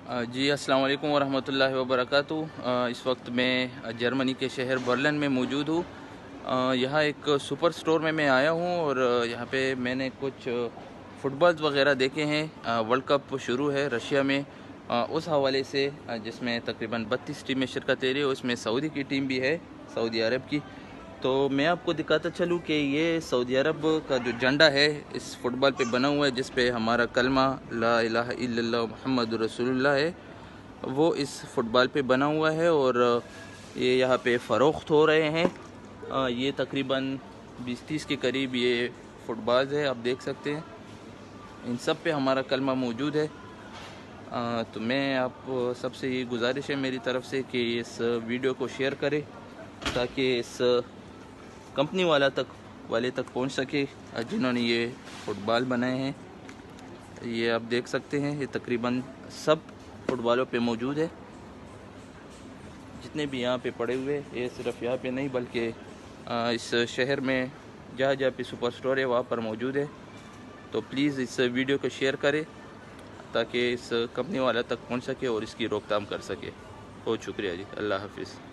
जी अस्सलाम वालेकुम वरहमतुल्लाहि वबरकातुहू। इस वक्त मैं जर्मनी के शहर बर्लिन में मौजूद हूँ। यहाँ एक सुपर स्टोर में मैं आया हूँ और यहाँ पे मैंने कुछ फुटबॉल्स वगैरह देखे हैं। वर्ल्ड कप शुरू है रशिया में, उस हवाले से जिसमें तकरीबन 32 टीमें शिरकत ले रही है। उसमें सऊदी की टीम भी है, सऊदी अरब की। तो मैं आपको दिखाता चलूँ कि ये सऊदी अरब का जो झंडा है इस फुटबॉल पे बना हुआ है, जिस पे हमारा कलमा ला इलाहा इल्लल्लाह मुहम्मदुर रसूलुल्लाह है, वो इस फुटबॉल पे बना हुआ है। और ये यहाँ पे फ़रोख्त हो रहे हैं। ये तकरीबन 20-30 के करीब ये फुटबॉल्स है, आप देख सकते हैं। इन सब पे हमारा कलमा मौजूद है। तो मैं आप सबसे ये गुजारिश है मेरी तरफ से कि इस वीडियो को शेयर करें ताकि इस कंपनी वाले तक पहुंच सके जिन्होंने ये फुटबॉल बनाए हैं। ये आप देख सकते हैं, ये तकरीबन सब फुटबॉलों पे मौजूद है, जितने भी यहाँ पे पड़े हुए। ये सिर्फ यहाँ पे नहीं बल्कि इस शहर में जहाँ जहाँ पे सुपर स्टोर है वहाँ पर मौजूद है। तो प्लीज़ इस वीडियो को शेयर करें ताकि इस कंपनी वाला तक पहुँच सके और इसकी रोकथाम कर सके। बहुत शुक्रिया जी, अल्लाह हाफिज़।